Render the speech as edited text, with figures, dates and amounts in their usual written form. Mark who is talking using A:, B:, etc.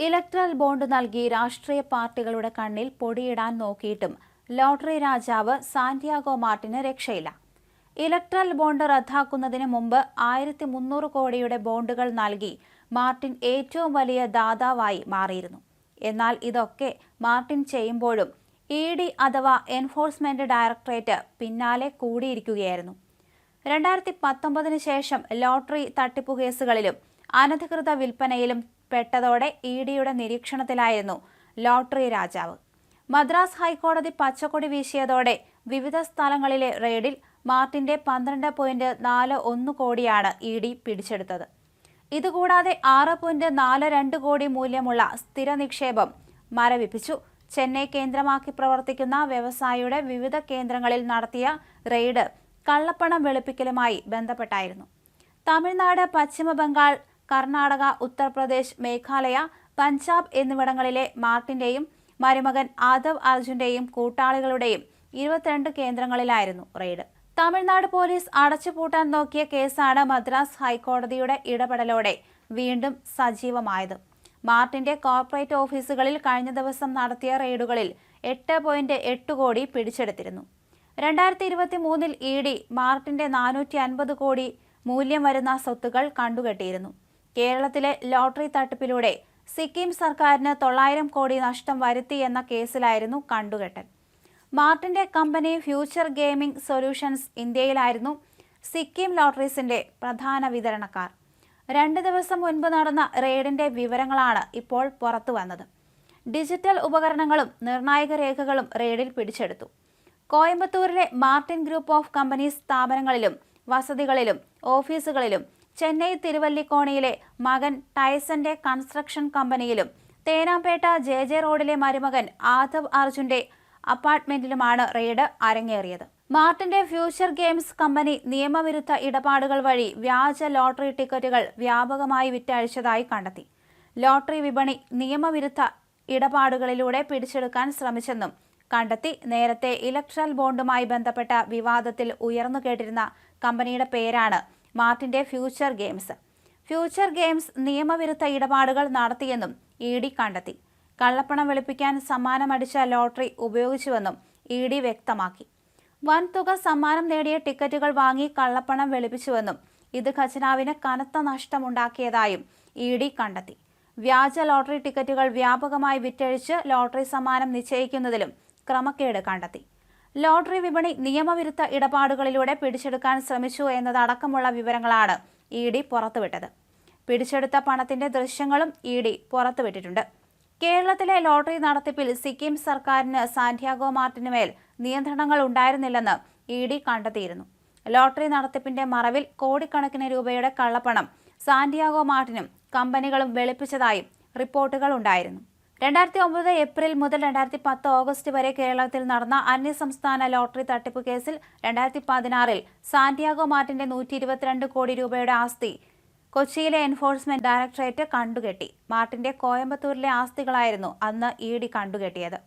A: Electoral bond നൽകി രാഷ്ട്രീയ പാർട്ടികളുടെ കണ്ണിൽ പൊടിയിടാൻ നോക്കിയിട്ടും ലോട്ടറി രാജാവ് സാന്റിയാഗോ മാർട്ടിന് രക്ഷയില്ല. ഇലക്ട്രൽ ബോണ്ട് റദ്ദാക്കുന്നതിന് മുമ്പ് 1300 കോടിയുടെ ബോണ്ടുകൾ നൽകി മാർട്ടിൻ ഏറ്റവും വലിയ ദാതാവായി മാറിയിരുന്നു. എന്നാൽ ഇതൊക്കെ മാർട്ടിൻ ചെയ്യുമ്പോഴും ED അഥവാ എൻഫോഴ്സ്മെന്റ് ഡയറക്ടറേറ്റ് പിന്നാലെ കൂടിയിരിക്കുകയായിരുന്നു. 2019 ശേഷം ലോട്ടറി തട്ടിപ്പുകേസുകളിലും അനധികൃത വിൽപ്പനയിലും പെട്ടതോടെ EDയുടെ നിരീക്ഷണത്തിലായിരുന്നു ലോട്ടറി രാജാവ്. മദ്രാസ് ഹൈക്കോടതി പച്ചക്കൊടി വീശിയതോടെ വിവിധ സ്ഥലങ്ങളിലെ റെയ്ഡിൽ മാർട്ടിന്റെ 12.41 കോടിയാണ് ED പിടിച്ചെടുത്തത്. ഇതുകൂടാതെ 6.42 കോടി മൂല്യമുള്ള സ്ഥിര നിക്ഷേപം മരവിപ്പിച്ചു. ചെന്നൈ കേന്ദ്രമാക്കി പ്രവർത്തിക്കുന്ന വ്യവസായിയുടെ വിവിധ കേന്ദ്രങ്ങളിൽ നടത്തിയ റെയ്ഡ് കള്ളപ്പണം വെളുപ്പിക്കലുമായി ബന്ധപ്പെട്ടായിരുന്നു. തമിഴ്നാട്, പശ്ചിമ ബംഗാൾ, കർണാടക, ഉത്തർപ്രദേശ്, മേഘാലയ, പഞ്ചാബ് എന്നിവിടങ്ങളിലെ മാർട്ടിന്റെയും മരുമകൻ ആദവ് അർജുന്റെയും കൂട്ടാളികളുടെയും 22 കേന്ദ്രങ്ങളിലായിരുന്നു റെയ്ഡ്. തമിഴ്നാട് പോലീസ് അടച്ചുപൂട്ടാൻ നോക്കിയ കേസാണ് മദ്രാസ് ഹൈക്കോടതിയുടെ ഇടപെടലോടെ വീണ്ടും സജീവമായത്. മാർട്ടിന്റെ കോർപ്പറേറ്റ് ഓഫീസുകളിൽ കഴിഞ്ഞ ദിവസം നടത്തിയ റെയ്ഡുകളിൽ 8.8 കോടി പിടിച്ചെടുത്തിരുന്നു. 2023 ED മാർട്ടിന്റെ 450 കോടി മൂല്യം വരുന്ന സ്വത്തുക്കൾ കണ്ടുകെട്ടിയിരുന്നു. കേരളത്തിലെ ലോട്ടറി തട്ടിപ്പിലൂടെ സിക്കിം സർക്കാരിന് 900 കോടി നഷ്ടം വരുത്തി എന്ന കേസിലായിരുന്നു കണ്ടുകെട്ടൽ. മാർട്ടിന്റെ കമ്പനി ഫ്യൂച്ചർ ഗെയിമിംഗ് സൊല്യൂഷൻസ് ഇന്ത്യയിലായിരുന്നു സിക്കിം ലോട്ടറീസിന്റെ പ്രധാന വിതരണക്കാർ. 2 ദിവസം മുൻപ് നടന്ന റെയ്ഡിന്റെ വിവരങ്ങളാണ് ഇപ്പോൾ പുറത്തു വന്നത്. ഡിജിറ്റൽ ഉപകരണങ്ങളും നിർണായക രേഖകളും റെയ്ഡിൽ പിടിച്ചെടുത്തു. കോയമ്പത്തൂരിലെ മാർട്ടിൻ ഗ്രൂപ്പ് ഓഫ് കമ്പനീസ് സ്ഥാപനങ്ങളിലും വസതികളിലും ഓഫീസുകളിലും ചെന്നൈ തിരുവല്ലിക്കോണിയിലെ മകൻ ടൈസന്റെ കൺസ്ട്രക്ഷൻ കമ്പനിയിലും തേനാംപേട്ട JJ റോഡിലെ മരുമകൻ ആദവ് അർജുന്റെ അപ്പാർട്ട്മെന്റിലുമാണ് റെയ്ഡ് അരങ്ങേറിയത്. മാർട്ടിന്റെ ഫ്യൂച്ചർ ഗെയിംസ് കമ്പനി നിയമവിരുദ്ധ ഇടപാടുകൾ വഴി വ്യാജ ലോട്ടറി ടിക്കറ്റുകൾ വ്യാപകമായി വിറ്റഴിച്ചതായി കണ്ടെത്തി. ലോട്ടറി വിപണി നിയമവിരുദ്ധ ഇടപാടുകളിലൂടെ പിടിച്ചെടുക്കാൻ ശ്രമിച്ചെന്നും കണ്ടെത്തി. നേരത്തെ ഇലക്ട്രൽ ബോണ്ടുമായി ബന്ധപ്പെട്ട വിവാദത്തിൽ ഉയർന്നു കേട്ടിരുന്ന കമ്പനിയുടെ പേരാണ് മാർട്ടിന്റെ ഫ്യൂച്ചർ ഗെയിംസ്. ഫ്യൂച്ചർ ഗെയിംസ് നിയമവിരുദ്ധ ഇടപാടുകൾ നടത്തിയെന്നും ED കണ്ടെത്തി. കള്ളപ്പണം വെളുപ്പിക്കാൻ സമ്മാനമടിച്ച ലോട്ടറി ഉപയോഗിച്ചുവെന്നും ED വ്യക്തമാക്കി. വൻതുക സമ്മാനം നേടിയ ടിക്കറ്റുകൾ വാങ്ങി കള്ളപ്പണം വെളുപ്പിച്ചുവെന്നും ഇത് ഖജനാവിന് കനത്ത നഷ്ടമുണ്ടാക്കിയതായും ED കണ്ടെത്തി. വ്യാജ ലോട്ടറി ടിക്കറ്റുകൾ വ്യാപകമായി വിറ്റഴിച്ച് ലോട്ടറി സമ്മാനം നിശ്ചയിക്കുന്നതിലും ക്രമക്കേട് കണ്ടെത്തി. ലോട്ടറി വിപണി നിയമവിരുദ്ധ ഇടപാടുകളിലൂടെ പിടിച്ചെടുക്കാൻ ശ്രമിച്ചു എന്നതടക്കമുള്ള വിവരങ്ങളാണ് ED പുറത്തുവിട്ടത്. പിടിച്ചെടുത്ത പണത്തിന്റെ ദൃശ്യങ്ങളും ED പുറത്തുവിട്ടിട്ടുണ്ട്. കേരളത്തിലെ ലോട്ടറി നടത്തിപ്പിൽ സിക്കിം സർക്കാരിന് സാന്റിയാഗോ മാർട്ടിനുമേൽ നിയന്ത്രണങ്ങൾ ഉണ്ടായിരുന്നില്ലെന്ന് ED കണ്ടെത്തിയിരുന്നു. ലോട്ടറി നടത്തിപ്പിന്റെ മറവിൽ കോടിക്കണക്കിന് രൂപയുടെ കള്ളപ്പണം സാന്റിയാഗോ മാർട്ടിനും കമ്പനികളും വെളുപ്പിച്ചതായും റിപ്പോർട്ടുകൾ ഉണ്ടായിരുന്നു. 2009 ഏപ്രിൽ മുതൽ 2010 ഓഗസ്റ്റ് വരെ കേരളത്തിൽ നടന്ന അന്യസംസ്ഥാന ലോട്ടറി തട്ടിപ്പ് കേസിൽ 2016 സാന്റിയാഗോ മാർട്ടിന്റെ 122 കോടി രൂപയുടെ ആസ്തി കൊച്ചിയിലെ എൻഫോഴ്സ്മെന്റ് ഡയറക്ടറേറ്റ് കണ്ടുകെട്ടി. മാർട്ടിന്റെ കോയമ്പത്തൂരിലെ ആസ്തികളായിരുന്നു അന്ന് ED കണ്ടുകെട്ടിയത്.